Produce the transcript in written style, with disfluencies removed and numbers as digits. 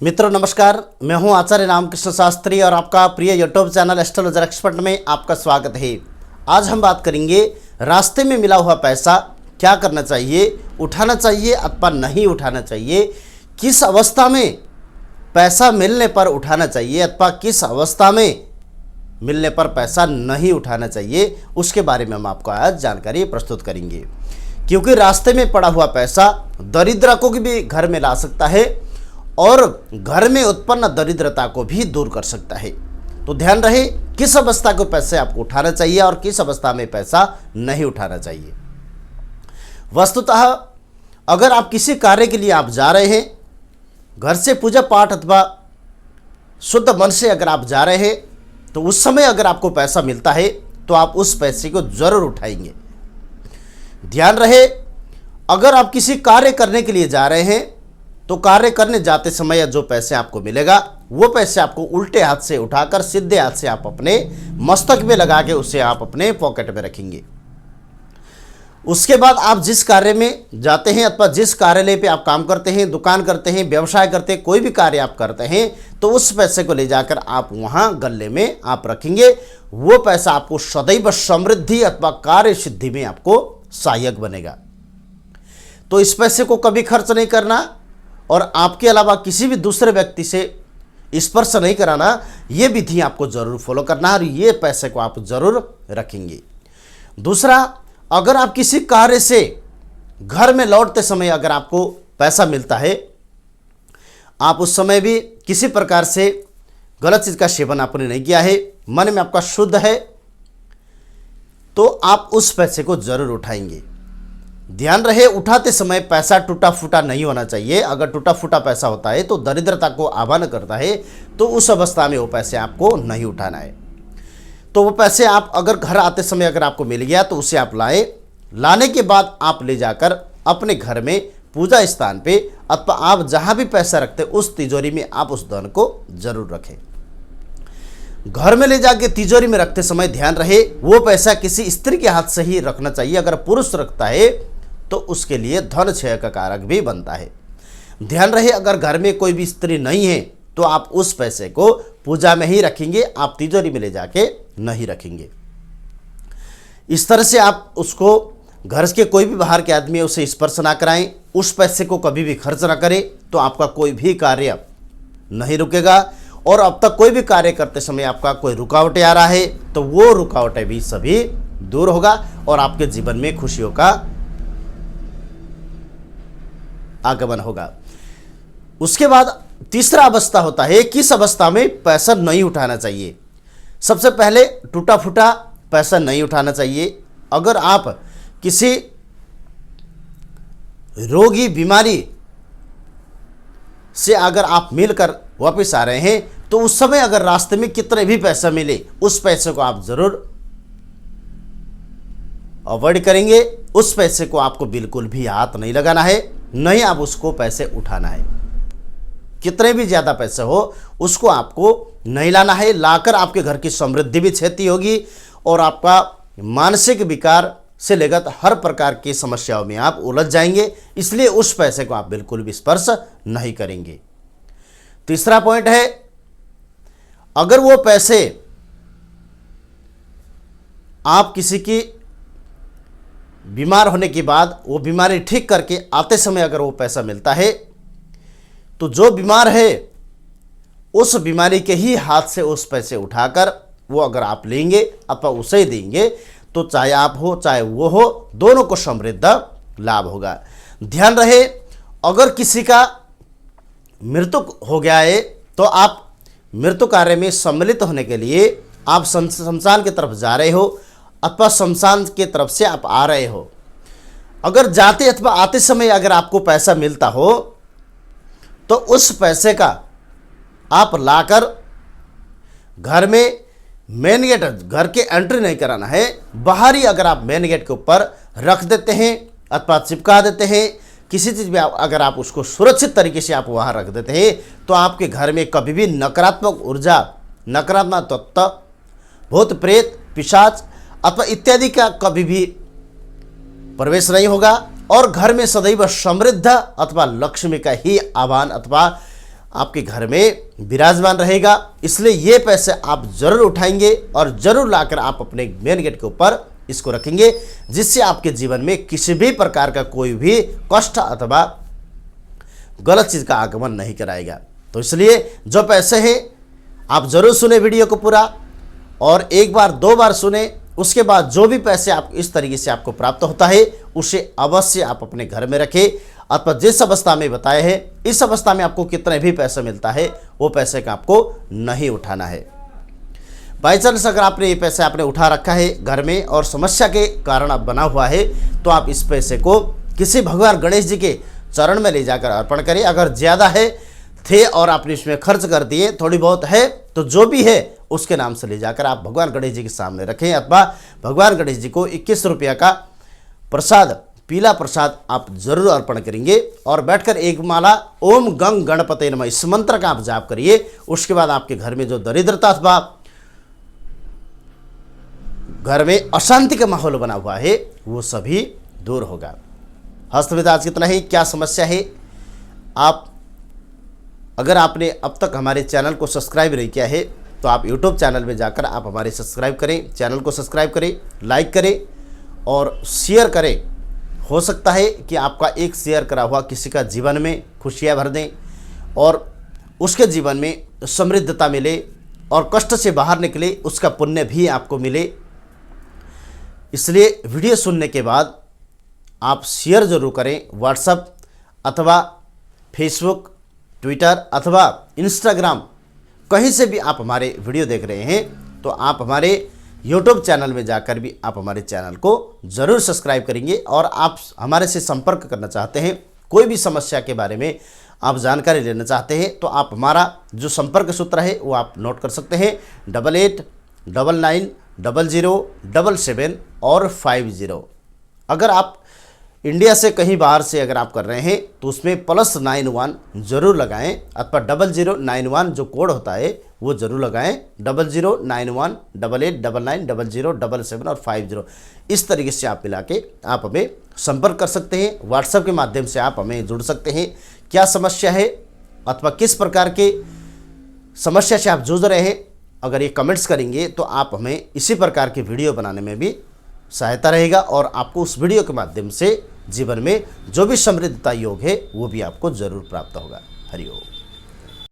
मित्रों नमस्कार, मैं हूं आचार्य रामकृष्ण शास्त्री और आपका प्रिय यूट्यूब चैनल एस्ट्रोलॉजर एक्सपर्ट में आपका स्वागत है। आज हम बात करेंगे रास्ते में मिला हुआ पैसा क्या करना चाहिए, उठाना चाहिए अथवा नहीं उठाना चाहिए, किस अवस्था में पैसा मिलने पर उठाना चाहिए अथवा किस अवस्था में मिलने पर पैसा नहीं उठाना चाहिए, उसके बारे में हम आपको आज जानकारी प्रस्तुत करेंगे। क्योंकि रास्ते में पड़ा हुआ पैसा दरिद्र को भी घर में ला सकता है और घर में उत्पन्न दरिद्रता को भी दूर कर सकता है। तो ध्यान रहे किस अवस्था को पैसे आपको उठाना चाहिए और किस अवस्था में पैसा नहीं उठाना चाहिए। वस्तुतः अगर आप किसी कार्य के लिए आप जा रहे हैं, घर से पूजा पाठ अथवा शुद्ध मन से अगर आप जा रहे हैं, तो उस समय अगर आपको पैसा मिलता है तो आप उस पैसे को जरूर उठाएंगे। ध्यान रहे अगर आप किसी कार्य करने के लिए जा रहे हैं तो कार्य करने जाते समय जो पैसे आपको मिलेगा वो पैसे आपको उल्टे हाथ से उठाकर सीधे हाथ से आप अपने मस्तक में लगा के उसे आप अपने पॉकेट में रखेंगे। उसके बाद आप जिस कार्य में जाते हैं अथवा जिस कार्यालय पे आप काम करते हैं, दुकान करते हैं, व्यवसाय करते हैं, कोई भी कार्य आप करते हैं, तो उस पैसे को ले जाकर आप वहां गले में आप रखेंगे। वो पैसा आपको सदैव समृद्धि अथवा कार्य सिद्धि में आपको सहायक बनेगा। तो इस पैसे को कभी खर्च नहीं करना और आपके अलावा किसी भी दूसरे व्यक्ति से स्पर्श नहीं कराना, ये विधि आपको जरूर फॉलो करना और ये पैसे को आप जरूर रखेंगे। दूसरा, अगर आप किसी कार्य से घर में लौटते समय अगर आपको पैसा मिलता है, आप उस समय भी किसी प्रकार से गलत चीज़ का सेवन आपने नहीं किया है, मन में आपका शुद्ध है, तो आप उस पैसे को जरूर उठाएंगे। ध्यान रहे उठाते समय पैसा टूटा फूटा नहीं होना चाहिए। अगर टूटा फूटा पैसा होता है तो दरिद्रता को आह्वान करता है, तो उस अवस्था में वो पैसे आपको नहीं उठाना है। तो वो पैसे आप अगर घर आते समय अगर आपको मिल गया तो उसे आप लाएं। लाने के बाद आप ले जाकर अपने घर में पूजा स्थान पे अथवा आप जहाँ भी पैसा रखते उस तिजोरी में आप उस धन को जरूर रखें। घर में ले जाके तिजोरी में रखते समय ध्यान रहे वो पैसा किसी स्त्री के हाथ से ही रखना चाहिए। अगर पुरुष रखता है तो उसके लिए धन क्षय का कारक भी बनता है। ध्यान रहे अगर घर में कोई भी स्त्री नहीं है तो आप उस पैसे को पूजा में ही रखेंगे, आप तिजोरी में ले जाके नहीं रखेंगे। इस तरह से आप उसको घर के कोई भी बाहर के आदमी उसे स्पर्श ना कराएं, उस पैसे को कभी भी खर्च ना करें, तो आपका कोई भी कार्य नहीं रुकेगा। और अब तक कोई भी कार्य करते समय आपका कोई रुकावटें आ रहा है तो वो रुकावटें भी सभी दूर होगा और आपके जीवन में खुशियों का आगमन होगा। उसके बाद तीसरा अवस्था होता है किस अवस्था में पैसा नहीं उठाना चाहिए। सबसे पहले टूटा फूटा पैसा नहीं उठाना चाहिए। अगर आप किसी रोगी बीमारी से अगर आप मिलकर वापस आ रहे हैं तो उस समय अगर रास्ते में कितने भी पैसा मिले उस पैसे को आप जरूर अवॉइड करेंगे। उस पैसे को आपको बिल्कुल भी हाथ नहीं लगाना है, नहीं आप उसको पैसे उठाना है। कितने भी ज़्यादा पैसे हो उसको आपको नहीं लाना है। लाकर आपके घर की समृद्धि भी क्षति होगी और आपका मानसिक विकार से लेकर हर प्रकार की समस्याओं में आप उलझ जाएंगे। इसलिए उस पैसे को आप बिल्कुल भी स्पर्श नहीं करेंगे। तीसरा पॉइंट है, अगर वो पैसे आप किसी की बीमार होने के बाद वो बीमारी ठीक करके आते समय अगर वो पैसा मिलता है तो जो बीमार है उस बीमारी के ही हाथ से उस पैसे उठाकर वो अगर आप लेंगे अथवा उसे देंगे तो चाहे आप हो चाहे वो हो, दोनों को समृद्ध लाभ होगा। ध्यान रहे अगर किसी का मृत्यु हो गया है तो आप मृत्यु कार्य में सम्मिलित होने के लिए आप शमशान की तरफ जा रहे हो अथवा शमशान के तरफ से आप आ रहे हो, अगर जाते अथवा आते समय अगर आपको पैसा मिलता हो तो उस पैसे का आप लाकर घर में मेन गेट, घर के एंट्री नहीं कराना है, बाहर ही अगर आप मेन गेट के ऊपर रख देते हैं अथवा चिपका देते हैं, किसी चीज़ में अगर आप उसको सुरक्षित तरीके से आप वहाँ रख देते हैं तो आपके घर में कभी भी नकारात्मक ऊर्जा, नकारात्मक तत्व, भूत प्रेत, पिशाच अथवा इत्यादि का कभी भी प्रवेश नहीं होगा और घर में सदैव समृद्ध अथवा लक्ष्मी का ही आह्वान अथवा आपके घर में विराजमान रहेगा। इसलिए ये पैसे आप जरूर उठाएंगे और जरूर लाकर आप अपने मेन गेट के ऊपर इसको रखेंगे, जिससे आपके जीवन में किसी भी प्रकार का कोई भी कष्ट अथवा गलत चीज़ का आगमन नहीं कराएगा। तो इसलिए जो पैसे हैं आप जरूर सुने वीडियो को पूरा, और एक बार 2 बार सुने, उसके बाद जो भी पैसे आप इस तरीके से आपको प्राप्त होता है उसे अवश्य आप अपने घर में रखें। अथवा जिस अवस्था में बताए हैं इस अवस्था में आपको कितने भी पैसे मिलता है वो पैसे का आपको नहीं उठाना है। बाई चांस अगर आपने ये पैसे आपने उठा रखा है घर में और समस्या के कारण आप बना हुआ है, तो आप इस पैसे को किसी भगवान गणेश जी के चरण में ले जाकर अर्पण करें। अगर ज़्यादा है थे और आपने इसमें खर्च कर दिए, थोड़ी बहुत है, तो जो भी है उसके नाम से ले जाकर आप भगवान गणेश जी के सामने रखें। अथवा भगवान गणेश जी को 21 रुपया का प्रसाद, पीला प्रसाद आप जरूर अर्पण करेंगे और बैठकर एक माला ओम गंग गणपते नमः इस मंत्र का आप जाप करिए। उसके बाद आपके घर में जो दरिद्रता अथवा घर में अशांति का माहौल बना हुआ है वो सभी दूर होगा। हस्तमित आज कितना ही, क्या समस्या है, आप अगर आपने अब तक हमारे चैनल को सब्सक्राइब नहीं किया है तो आप YouTube चैनल में जाकर आप हमारे सब्सक्राइब करें, चैनल को सब्सक्राइब करें, लाइक करें और शेयर करें। हो सकता है कि आपका एक शेयर करा हुआ किसी का जीवन में खुशियाँ भर दें और उसके जीवन में समृद्धता मिले और कष्ट से बाहर निकले, उसका पुण्य भी आपको मिले। इसलिए वीडियो सुनने के बाद आप शेयर जरूर करें। व्हाट्सएप अथवा फेसबुक, ट्विटर अथवा इंस्टाग्राम कहीं से भी आप हमारे वीडियो देख रहे हैं तो आप हमारे यूट्यूब चैनल में जाकर भी आप हमारे चैनल को ज़रूर सब्सक्राइब करेंगे। और आप हमारे से संपर्क करना चाहते हैं, कोई भी समस्या के बारे में आप जानकारी लेना चाहते हैं, तो आप हमारा जो संपर्क सूत्र है वो आप नोट कर सकते हैं 88990077 और 50। अगर आप इंडिया से कहीं बाहर से अगर आप कर रहे हैं तो उसमें +91 जरूर लगाएं अथवा 0091 जो कोड होता है वो जरूर लगाएं। 009188990077 और 50 इस तरीके से आप मिला के आप हमें संपर्क कर सकते हैं। व्हाट्सएप के माध्यम से आप हमें जुड़ सकते हैं। क्या समस्या है अथवा किस प्रकार के समस्या से आप जूझ रहे हैं, अगर ये कमेंट्स करेंगे तो आप हमें इसी प्रकार की वीडियो बनाने में भी सहायता रहेगा और आपको उस वीडियो के माध्यम से जीवन में जो भी समृद्धता योग है वो भी आपको जरूर प्राप्त होगा। हरि ओम।